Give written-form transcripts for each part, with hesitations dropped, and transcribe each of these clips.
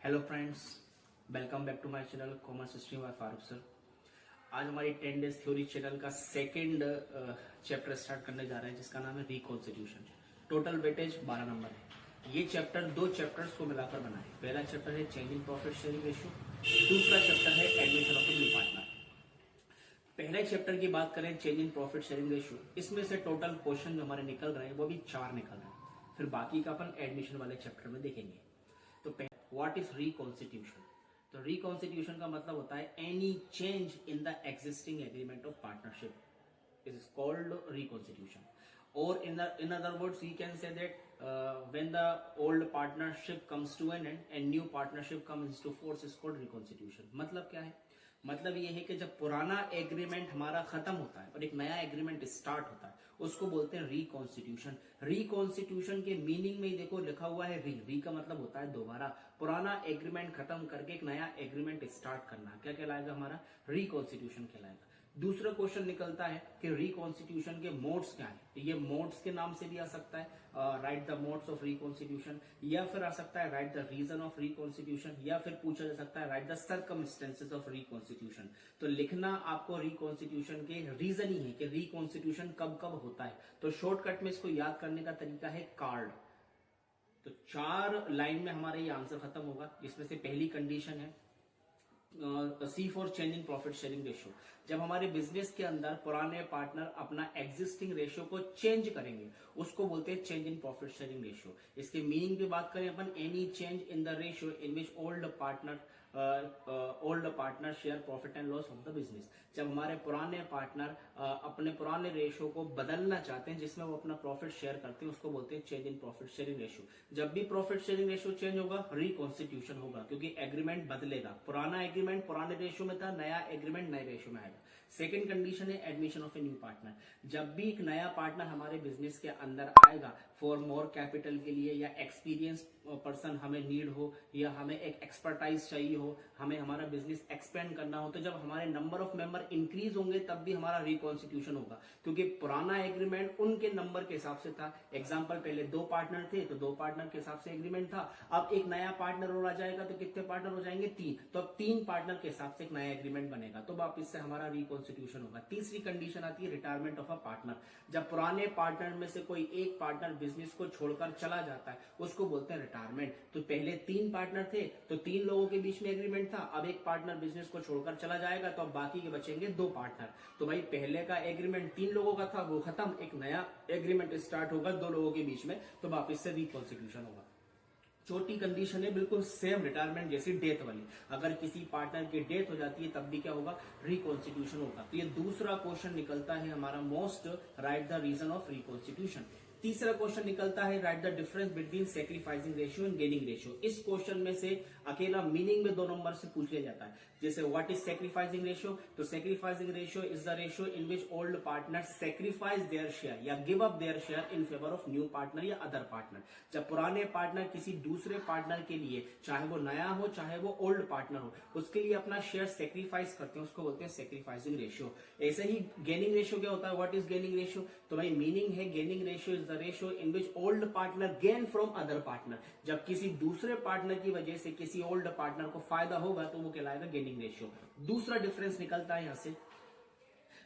Hello friends, welcome back to my channel commerce stream by Farooq sir. आज हमारी 10 days theory channel का second chapter start करने जा रहे हैं जिसका नाम है रिकॉन्स्टिट्यूशन। टोटल वेटेज 12 नंबर है। ये चैप्टर दो चैप्टर्स को मिलाकर बना है। पहला चैप्टर है change in profit sharing ratio, दूसरा चैप्टर है admission of a new partner. पहले चैप्टर की बात करें change in profit sharing ratio, इसमें से टोटल क्वेश्चन जो हमारे निकल रहे हैं वो भी 4 निकल रहे हैं। फिर बाकी का अपन एडमिशन वाले चैप्टर में देखेंगे। तो व्हाट इज रिकॉन्स्टिट्यूशन? तो रिकॉन्स्टिट्यूशन का मतलब होता है any change in the existing agreement of partnership is called reconstitution, और in other words we can say that when the old partnership comes to an end and new partnership comes into force is called reconstitution। मतलब क्या है? मतलब ये है कि जब पुराना एग्रीमेंट हमारा खत्म होता है और एक नया एग्रीमेंट स्टार्ट होता है उसको बोलते हैं रिकॉन्स्टिट्यूशन। रिकॉन्स्टिट्यूशन के मीनिंग में ही देखो लिखा हुआ है री का मतलब होता है दोबारा। पुराना एग्रीमेंट खत्म करके एक नया एग्रीमेंट स्टार्ट करना क्या कहलाएगा? हमारा रिकॉन्स्टिट्यूशन कहलाएगा। दूसरा क्वेश्चन निकलता है कि रिकॉन्स्टिट्यूशन के मोड्स क्या है? ये मोड्स के नाम से भी आ सकता है, write the modes of reconstitution, या फिर आ सकता है write the reason of reconstitution, या फिर पूछा जा सकता है write the circumstances of reconstitution. तो लिखना आपको रिकॉन्स्टिट्यूशन के रीजन ही है कि रिकॉन्स्टिट्यूशन कब कब होता है। तो शॉर्टकट में इसको याद करने का तरीका है कार्ड। तो 4 लाइन में हमारा ये आंसर खत्म होगा, जिसमें से पहली कंडीशन है C for change in profit sharing ratio. जब हमारे बिजनेस के अंदर पुराने पार्टनर अपना एग्जिस्टिंग रेशियो को चेंज करेंगे उसको बोलते हैं change in profit sharing ratio. इसके मीनिंग की बात करें अपन, any change in the ratio in which old partner share profit and loss of the business. जब हमारे पुराने पार्टनर अपने पुराने रेशियो को बदलना चाहते हैं जिसमें वो अपना प्रॉफिट शेयर करते हैं उसको बोलते हैं change in profit sharing ratio. जब भी प्रॉफिट शेयरिंग रेशियो चेंज होगा रिकॉन्स्टिट्यूशन होगा, क्योंकि एग्रीमेंट बदलेगा। पुराना एग्रीमेंट पुराने रेशियो में था, नया एग्रीमेंट नए रेशियो में आएगा। सेकेंड कंडीशन है admission of a new partner. जब भी एक नया पार्टनर हमारे बिजनेस के अंदर आएगा फॉर मोर कैपिटल के लिए, या एक्सपीरियंस पर्सन हमें नीड हो, या हमें एक एक्सपर्टाइज चाहिए हो, हमें हमारा बिजनेस एक्सपेंड करना हो, तो जब हमारे नंबर ऑफ मेंबर इंक्रीज होंगे तब भी हमारा रिकॉन्स्टिट्यूशन होगा, क्योंकि पुराना एग्रीमेंट उनके नंबर के हिसाब से था। एग्जांपल, पहले 2 पार्टनर थे तो 2 पार्टनर के हिसाब से एग्रीमेंट था। अब एक नया पार्टनर और आ जाएगा तो कितने पार्टनर हो जाएंगे? 3। तो अब 3 पार्टनर के हिसाब से एक नया एग्रीमेंट बनेगा, तो वापिस से हमारा रिकॉन्स्टिट्यूशन होगा। तीसरी कंडीशन आती है रिटायरमेंट ऑफ अ पार्टनर। जब पुराने पार्टनर में से कोई एक पार्टनर बिजनेस को छोड़कर चला जाता है उसको बोलते हैं रिटायरमेंट। तो पहले 3 पार्टनर थे तो 3 लोगों के बीच में एग्रीमेंट था, अब एक पार्टनर बिजनेस को छोड़कर चला जाएगा तो अब बाकी के बचेंगे 2 पार्टनर। तो भाई पहले का एग्रीमेंट 3 लोगों का था वो खत्म, एक नया एग्रीमेंट स्टार्ट होगा 2 लोगों के बीच में, तो वापिस से रिकॉन्स्टिट्यूशन होगा। छोटी कंडीशन है बिल्कुल सेम रिटायरमेंट जैसी, डेथ वाली। अगर किसी पार्टनर की डेथ हो जाती है तब भी क्या होगा? रिकॉन्स्टिट्यूशन होगा। तो ये दूसरा क्वेश्चन निकलता है हमारा most, write the reason of reconstitution. तीसरा क्वेश्चन निकलता है write the difference between sacrificing ratio and gaining ratio. इस क्वेश्चन में से अकेला मीनिंग में 2 नंबर से पूछ लिया जाता है। जैसे व्हाट इज सैक्रिफाइसिंग रेशियो? तो sacrificing ratio is the ratio in which old partner sacrifice their share या give up their share in favour of new partner या अदर पार्टनर। जब पुराने पार्टनर किसी दूसरे पार्टनर के लिए, चाहे वो नया हो चाहे वो ओल्ड पार्टनर हो, उसके लिए अपना शेयर सैक्रिफाइस करते हैं उसको बोलते हैं सैक्रिफाइसिंग रेशियो। ऐसे ही गेनिंग रेशियो क्या होता है? What is gaining ratio? तो भाई मीनिंग है gaining ratio is the ratio in which old partner gain from other partner. जब किसी दूसरे पार्टनर की वजह से किसी ओल्ड पार्टनर को फायदा होगा तो वो कहलाएगा गेनिंग रेशियो। दूसरा डिफरेंस निकलता है यहां से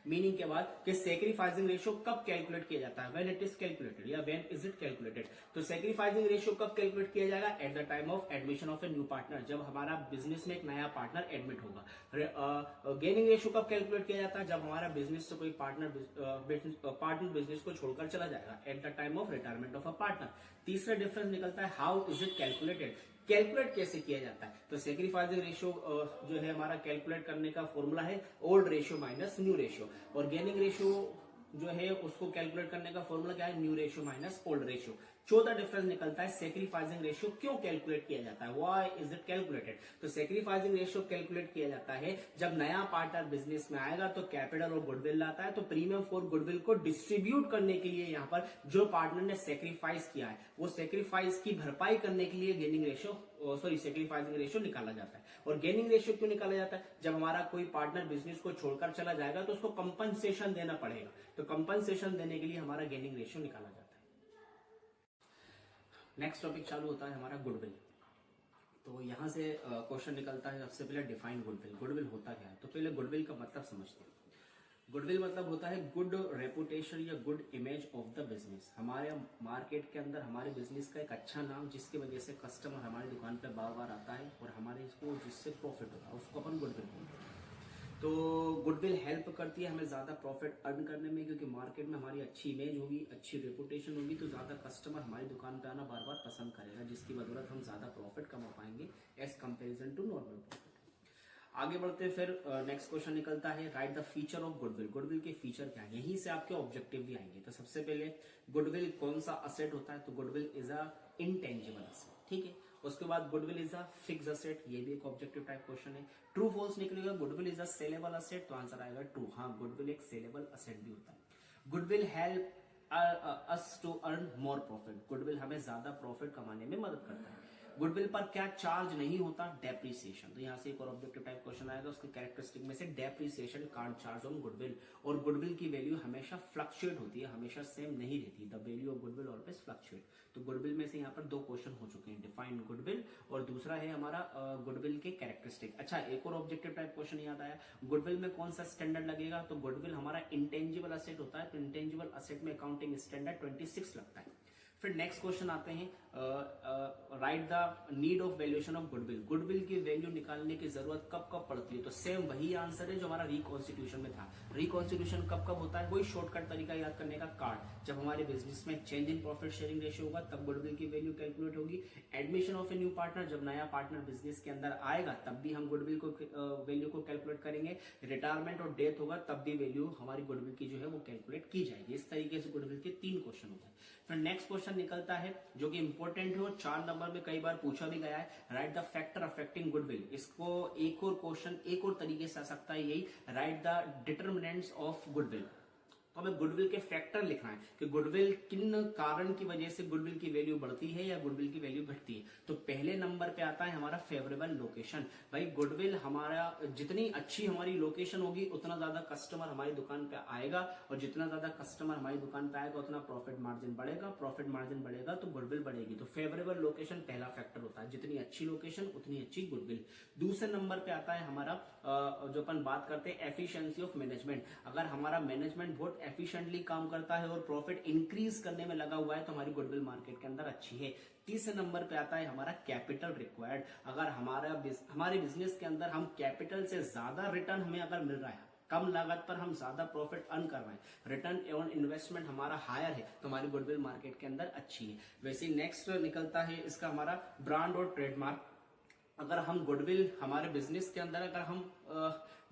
मीनिंग के बाद कि सैक्रिफाइसिंग रेशियो कब कैलकुलेट किया जाता है, व्हेन इट इज कैलकुलेटेड या व्हेन इज इट कैलकुलेटेड। तो सैक्रिफाइसिंग रेशियो कब कैलकुलेट किया जाएगा? At the time of admission of a new partner, जब हमारा बिजनेस में एक नया पार्टनर एडमिट होगा। गेनिंग रेशियो कब कैलकुलेट किया जाता है? जब हमारा बिजनेस से कोई पार्टनर बिजनेस को छोड़कर चला जाएगा, at the time of retirement of a partner. तीसरा डिफरेंस निकलता है how is it calculated, calculate कैसे किया जाता है। तो सैक्रिफाइसिंग रेशियो जो है हमारा कैलकुलेट करने का फॉर्मूला है old ratio minus new ratio, और गेनिंग रेशियो जो है उसको कैलकुलेट करने का फॉर्मूला क्या है? New ratio minus old ratio. चौथा डिफरेंस निकलता है सैक्रिफाइसिंग रेशियो क्यों कैलकुलेट किया जाता है, व्हाई इज इट कैलकुलेटेड। तो सैक्रिफाइसिंग रेशियो कैलकुलेट किया जाता है जब नया पार्टनर बिजनेस में आएगा तो कैपिटल और गुडविल लाता है, तो प्रीमियम फॉर गुडविल को डिस्ट्रीब्यूट करने के लिए यहाँ पर जो पार्टनर ने सैक्रिफाइस किया है वो सैक्रिफाइस की भरपाई करने के लिए गेनिंग रेशियो सैक्रिफाइसिंग रेशियो निकाला जाता है। और गेनिंग रेशियो क्यों निकाला जाता है? जब हमारा कोई पार्टनर बिजनेस को छोड़कर चला जाएगा तो उसको कंपनसेशन देना पड़ेगा, तो कंपनसेशन देने के लिए हमारा गेनिंग रेशियो निकाला जाता है। नेक्स्ट टॉपिक चालू होता है हमारा गुडविल। तो यहाँ से क्वेश्चन निकलता है सबसे पहले डिफाइन गुडविल। गुडविल होता क्या है? तो पहले गुडविल का मतलब समझते हैं। गुडविल मतलब होता है गुड रेपुटेशन या good image of the business. हमारे मार्केट के अंदर हमारे बिजनेस का एक अच्छा नाम, जिसकी वजह से कस्टमर हमारी दुकान पे बार बार आता है और हमारे इसको जिससे प्रॉफिट होता है उसको अपन गुडविल बोलते हैं। तो गुडविल हेल्प करती है हमें ज़्यादा प्रॉफिट अर्न करने में, क्योंकि मार्केट में हमारी अच्छी इमेज होगी, अच्छी रेपुटेशन होगी, तो ज़्यादा कस्टमर हमारी दुकान पे आना बार बार पसंद करेगा, जिसकी बदौलत हम ज़्यादा प्रॉफिट कमा पाएंगे as comparison to normal profit. आगे बढ़ते हैं, फिर नेक्स्ट क्वेश्चन निकलता है write the feature of goodwill. Goodwill के फीचर क्या है? यहीं से आपके ऑब्जेक्टिव भी आएंगे। तो सबसे पहले गुडविल कौन सा असेट होता है? तो goodwill is a intangible asset, ठीक है। उसके बाद goodwill is a fix asset, ये भी एक ऑब्जेक्टिव टाइप क्वेश्चन है। ट्रू फॉल्स निकलेगा goodwill is a saleable asset, तो आंसर आएगा ट्रू। हाँ, गुडविल एक सेलेबल असेट भी होता है। Goodwill help us to earn more profit. Goodwill हमें ज्यादा प्रॉफिट कमाने में मदद करता है। गुडविल पर क्या चार्ज नहीं होता? डेप्रिसिएशन। तो यहाँ से एक और ऑब्जेक्टिव टाइप क्वेश्चन आएगा, उसके कैरेक्टरिस्टिक में से depreciation can't charge on goodwill. और गुडविल की वैल्यू हमेशा फ्लक्चुएट होती है, हमेशा सेम नहीं रहती। The value of goodwill always fluctuate. तो गुडविल में से यहाँ पर दो क्वेश्चन हो चुके हैं, डिफाइन गुडविल और दूसरा है हमारा गुडविल के कैरेक्टरिस्टिक। अच्छा, एक और ऑब्जेक्टिव टाइप क्वेश्चन याद आया, गुडविल में कौन सा स्टैंडर्ड लगेगा? तो गुडविल हमारा इंटेंजिबल असेट होता है, तो इंटेंजिबल असेट में अकाउंटिंग स्टैंडर्ड 26 लगता है। फिर नेक्स्ट क्वेश्चन आते हैं, right the need of valuation of goodwill. Goodwill की वैल्यू निकालने की जरूरत कब कब पड़ती है? तो सेम वही आंसर है जो हमारा रिकॉन्स्टिट्यूशन में था। रिकॉन्स्टिट्यूशन कब कब होता है? वही शॉर्टकट तरीका याद करने का, कार्ड। जब हमारे बिजनेस में change in profit sharing ratio होगा तब गुडविल की वैल्यू कैलकुलेट होगी। Admission of a new partner, जब नया पार्टनर बिजनेस के अंदर आएगा तब भी हम गुडविल को वैल्यू को कैलकुलेट करेंगे। रिटायरमेंट और डेथ होगा तब भी वैल्यू हमारी गुडविल की जो है वो कैलकुलेट की जाएगी। इस तरीके से गुडविल के 3 क्वेश्चन होते हैं। फिर नेक्स्ट क्वेश्चन निकलता है जो कि इंपॉर्टेंट है और 4 नंबर में कई बार पूछा भी गया है, write the factor affecting goodwill. इसको एक और क्वेश्चन एक और तरीके से आ सकता है, यही right the determinants of goodwill. तो हमें गुडविल के फैक्टर लिखना है कि गुडविल किन कारण की वजह से गुडविल की वैल्यू बढ़ती है या गुडविल की वैल्यू घटती है। तो पहले नंबर पे आता है हमारा फेवरेबल लोकेशन। भाई गुडविल हमारा जितनी अच्छी हमारी लोकेशन होगी उतना ज्यादा कस्टमर हमारी दुकान पे आएगा, और जितना ज्यादा कस्टमर हमारी दुकान पे आएगा उतना प्रॉफिट मार्जिन बढ़ेगा, प्रॉफिट मार्जिन बढ़ेगा तो गुडविल बढ़ेगी। तो फेवरेबल लोकेशन पहला फैक्टर होता है, जितनी अच्छी लोकेशन उतनी अच्छी गुडविल। दूसरे नंबर पे आता है हमारा जो अपन बात करते हैं एफिशिएंसी ऑफ मैनेजमेंट। अगर हमारा मैनेजमेंट बहुत एफिशिएंटली काम करता है और प्रॉफिट इंक्रीज करने में लगा हुआ है तो हमारी गुडविल मार्केट के अंदर अच्छी है। तीसरे नंबर पे आता है हमारा कैपिटल रिक्वायर्ड। अगर हमारे बिजनेस के अंदर हम कैपिटल से ज्यादा रिटर्न हमें अगर मिल रहा है, कम लागत पर हम ज्यादा प्रॉफिट अर्न कर रहे हैं, रिटर्न ऑन इन्वेस्टमेंट हमारा हायर है, तो हमारी गुडविल मार्केट के अंदर अच्छी है। वैसे नेक्स्ट निकलता है इसका हमारा ब्रांड और ट्रेडमार्क। अगर हम गुडविल हमारे बिजनेस के अंदर अगर हम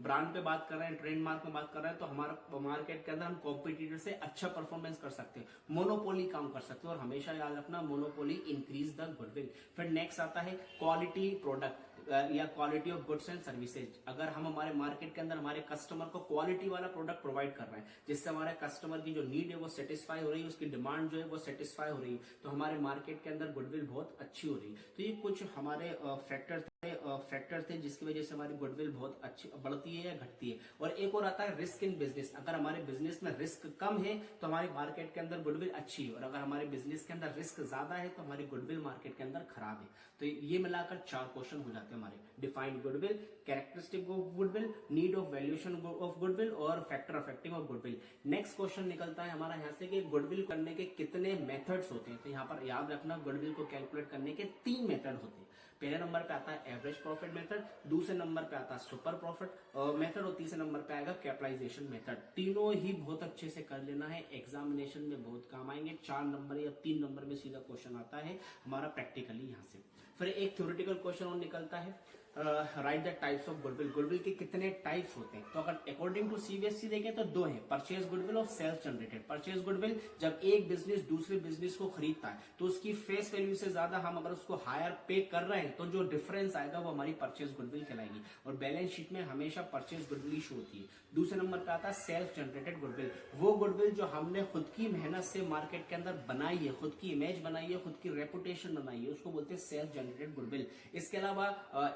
ब्रांड पे बात कर रहे हैं, ट्रेडमार्क में बात कर रहे हैं, तो हमारा मार्केट के अंदर हम कॉम्पिटिटर से अच्छा परफॉर्मेंस कर सकते हैं, मोनोपोली काम कर सकते हैं। और हमेशा याद रखना मोनोपोली इंक्रीज द गुडविल। फिर नेक्स्ट आता है क्वालिटी प्रोडक्ट या quality of goods and services. अगर हम हमारे मार्केट के अंदर हमारे कस्टमर को क्वालिटी वाला प्रोडक्ट प्रोवाइड कर रहे हैं जिससे हमारे कस्टमर की जो नीड है वो सेटिस्फाई हो रही है, उसकी डिमांड जो है वो सेटिस्फाई हो रही है, तो हमारे मार्केट के अंदर गुडविल बहुत अच्छी हो रही है। तो ये कुछ हमारे फैक्टर थे जिसकी वजह से हमारी गुडविल बहुत अच्छी बढ़ती है या घटती है। और एक और आता है रिस्क इन बिजनेस। अगर हमारे बिजनेस में रिस्क कम है तो हमारी मार्केट के अंदर गुडविल अच्छी है, और अगर हमारे बिजनेस के अंदर रिस्क ज्यादा है तो हमारी गुडविल मार्केट के अंदर खराब है। तो ये मिलाकर 4 क्वेश्चन हो जाते हैं हमारे, defined goodwill, characteristic of goodwill, need of valuation of goodwill और factor affecting of goodwill. Next question निकलता है हमारा यहाँ से कि गुडविल करने के कितने मेथड्स होते हैं। तो यहाँ पर याद रखना गुडविल को कैलकुलेट करने के 3 मेथड होते हैं। पहले नंबर पे आता है एवरेज प्रॉफिट मेथड, दूसरे नंबर पे आता है सुपर प्रॉफिट मेथड और तीसरे नंबर पे आएगा कैपिटलाइजेशन मेथड। तीनों ही बहुत अच्छे से कर लेना है, एग्जामिनेशन में बहुत काम आएंगे। 4 नंबर या 3 नंबर में सीधा क्वेश्चन आता है हमारा प्रैक्टिकली यहाँ से। फिर एक थ्योरेटिकल क्वेश्चन और निकलता है, write the types of goodwill. Goodwill के कितने टाइप्स होते हैं? तो अगर अकॉर्डिंग टू सीबीएसई देखें तो 2 हैं, परचेज गुडविल और सेल्फ जनरेटेड। परचेज गुडविल जब एक बिजनेस दूसरे बिजनेस को खरीदता है तो उसकी फेस वैल्यू से ज्यादा हम अगर उसको हायर पे कर रहे हैं तो जो डिफरेंस आएगा वो हमारी परचेज गुडविल कहलाएगी, और बैलेंस शीट में हमेशा परचेज गुडविल शो होती है। दूसरे नंबर पे आता है सेल्फ जनरेटेड गुडविल, वो गुडविल जो हमने खुद की मेहनत से मार्केट के अंदर बनाई है, खुद की इमेज बनाई है, खुद की रेपुटेशन बनाई है, उसको बोलते हैं सेल्फ जनरेटेड जनरेटेड गुडविल। इसके अलावा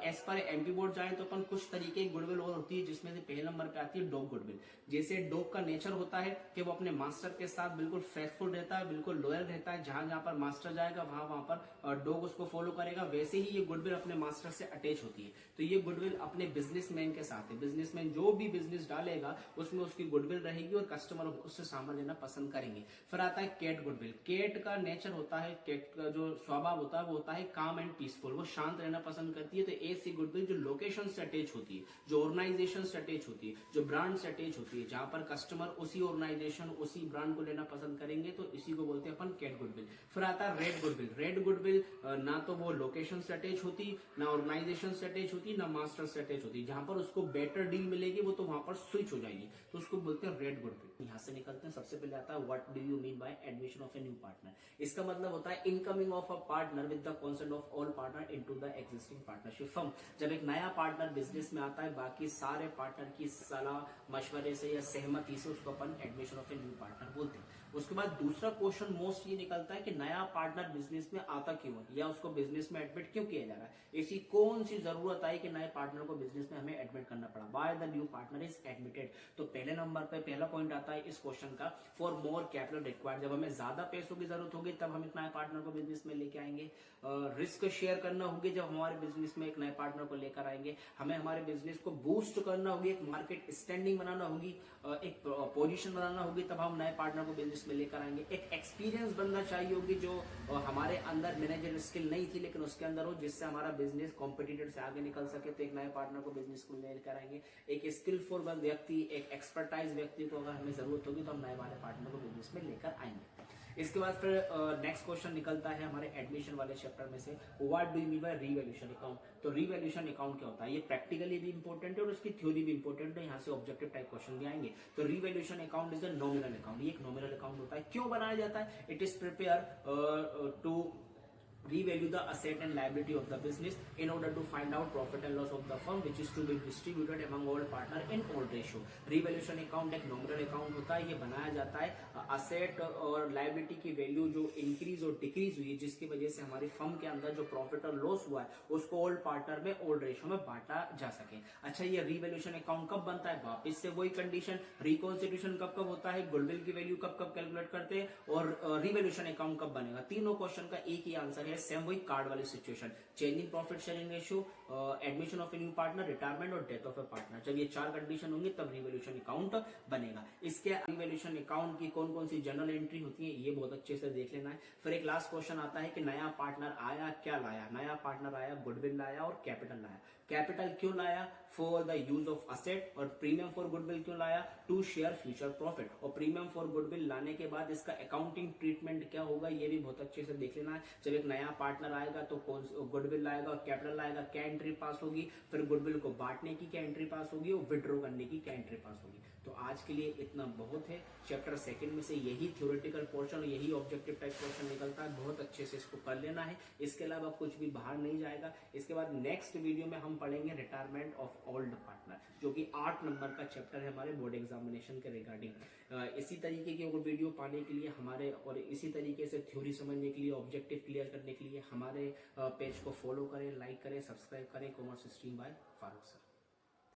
एज पर एमपी बोर्ड जाए तो अपन कुछ तरीके की गुडविल और होती है, जिसमें से पहले नंबर पे आती है डॉग गुडविल। जैसे डॉग का नेचर होता है कि वो अपने मास्टर के साथ बिल्कुल फेथफुल रहता है, बिल्कुल लॉयल रहता है, जहां जहां पर मास्टर जाएगा वहां पर डॉग उसको फॉलो करेगा। वैसे ही ये गुडविल अपने मास्टर से अटैच होती है। तो ये गुडविल अपने बिजनेसमैन के साथ है। बिजनेसमैन जो भी बिजनेस डालेगा उसमें उसकी गुडविल रहेगी और कस्टमर उससे सामान लेना पसंद करेंगे। फिर आता है कैट गुडविल। कैट का नेचर होता है, कैट का जो स्वभाव होता है वो होता है काम एंड पीसफुल, वो शांत रहना पसंद करती है। तो ऐसी गुडविल जो लोकेशन से अटैच होती है, जो ऑर्गेनाइजेशन से अटैच होती है, जो ब्रांड से अटैच होती है, जहां पर कस्टमर उसी ऑर्गेनाइजेशन उसी ब्रांड को लेना पसंद करेंगे, तो इसी को बोलते हैं अपन कैट गुडविल। फिर आता है रेड गुडविल। रेड गुडविल ना तो वो लोकेशन से अटैच होती, ना ऑर्गेनाइजेशन से अटैच होती, ना मास्टर से अटैच होती। जहां पर उसको बेटर डील मिलेगी वो तो वहां पर स्विच हो जाएगी, तो उसको बोलते हैं रेड गुडविल। यहां से निकलते हैं, सबसे पहले आता है what do you mean by admission of a new partner. इसका मतलब होता है incoming of a partner with the consent of all partner into the existing partnership firm. जब एक नया पार्टनर बिजनेस में आता है, बाकी सारे पार्टनर की सलाह मशवरे से या सहमति से उसको अपन admission of a new partner बोलते हैं। उसके बाद दूसरा क्वेश्चन मोस्ट ये निकलता है कि नया पार्टनर बिजनेस में आता क्यों है, या उसको बिजनेस में एडमिट क्यों किया जा रहा है। ऐसी कौन सी जरूरत आई कि नए पार्टनर को बिजनेस में हमें एडमिट करना पड़ा, why the new partner is admitted. तो पहले नंबर पे पहला पॉइंट आता है इस क्वेश्चन का, फॉर मोर कैपिटल रिक्वायर्ड। जब हमें ज्यादा पैसों की जरूरत होगी तब हम एक नए पार्टनर को बिजनेस में लेके आएंगे। रिस्क शेयर करना होगी जब हमारे बिजनेस में एक नए पार्टनर को लेकर आएंगे। हमें हमारे बिजनेस को बूस्ट करना होगी, एक मार्केट स्टैंडिंग बनाना होगी, एक पोजीशन बनाना होगी, तब हम नए पार्टनर को बिजनेस में लेकर आएंगे। एक एक्सपीरियंस बनना चाहिए होगी जो हमारे अंदर मैनेजर स्किल नहीं थी लेकिन उसके अंदर हो, जिससे हमारा बिजनेस कॉम्पिटिटर से आगे निकल सके, तो एक नए पार्टनर को बिजनेस को लेकर आएंगे। एक स्किलफुल व्यक्ति, एक एक्सपर्टाइज व्यक्ति को अगर हमें जरूरत होगी तो हम नए वाले पार्टनर को बिजनेस में लेकर आएंगे। इसके बाद फिर नेक्स्ट क्वेश्चन निकलता है हमारे एडमिशन वाले चैप्टर में से, what do you mean by revaluation account. तो रीवैल्यूएशन अकाउंट क्या होता है, ये प्रैक्टिकली भी इंपॉर्टेंट है और उसकी थ्योरी भी इंपॉर्टेंट है। यहाँ से ऑब्जेक्टिव टाइप क्वेश्चन भी आएंगे। तो revaluation account is a nominal account. ये एक नॉमिनल अकाउंट होता है। क्यों बनाया जाता है, it is prepare to revalue the asset and liability of the business in order to find out profit and loss of the firm which is to be distributed among all partner in all ratio। revaluation account एक nominal account होता है। ये बनाया जाता है asset और liability की value जो इंक्रीज और डिक्रीज हुई है, जिसकी वजह से हमारी फर्म के अंदर जो प्रॉफिट और लॉस हुआ है उसको ऑल पार्टनर में ऑल रेशियो में बांटा जा सके। अच्छा, ये रिवैल्यूएशन अकाउंट कब बनता है, वापस से वही कंडीशन, रिकॉन्स्टिट्यूशन कब कब होता है, गुडविल की वैल्यू कब कब कैलकुलेट करते हैं, और रिवैल्यूएशन अकाउंट कब बनेगा। तीनों क्वेश्चन का एक ही आंसर है, सेम वही कार्ड वाली situation, change in profit sharing ratio, admission of a new partner, retirement और डेथ ऑफ ए पार्टनर। जब ये चार कंडीशन होंगी तब रिवैल्यूएशन अकाउंट बनेगा। इसके रिवैल्यूएशन अकाउंट की कौन कौन सी जनरल एंट्री होती है ये बहुत अच्छे से देख लेना है। फिर एक लास्ट क्वेश्चन आता है कि नया पार्टनर आया, क्या लाया। नया पार्टनर आया, गुडविल लाया और कैपिटल लाया। कैपिटल क्यों लाया, for the use of asset, और प्रीमियम फॉर गुडविल क्यों लाया, टू शेयर फ्यूचर प्रॉफिट। और प्रीमियम फॉर गुडविल लाने के बाद इसका अकाउंटिंग ट्रीटमेंट क्या होगा ये भी बहुत अच्छे से देख लेना है। जब एक नया पार्टनर आएगा तो गुडविल लाएगा और कैपिटल लाएगा, क्या एंट्री पास होगी, फिर गुडविल को बांटने की क्या एंट्री पास होगी और विड्रॉ करने की क्या एंट्री पास होगी। तो आज के लिए इतना बहुत है। चैप्टर सेकंड में से यही थ्योरेटिकल पोर्शन और यही ऑब्जेक्टिव टाइप क्वेश्चन निकलता है, बहुत अच्छे से इसको कर लेना है। इसके अलावा कुछ भी बाहर नहीं जाएगा। इसके बाद नेक्स्ट वीडियो में हम पढ़ेंगे रिटायरमेंट ऑफ ओल्ड पार्टनर, जो कि 8 नंबर का चैप्टर है हमारे बोर्ड एग्जामिनेशन के रिगार्डिंग। इसी तरीके की वीडियो पाने के लिए हमारे, और इसी तरीके से थ्योरी समझने के लिए, ऑब्जेक्टिव क्लियर करने के लिए हमारे पेज को फॉलो करें, लाइक करें, सब्सक्राइब करें। Commerce stream by Farooq sir.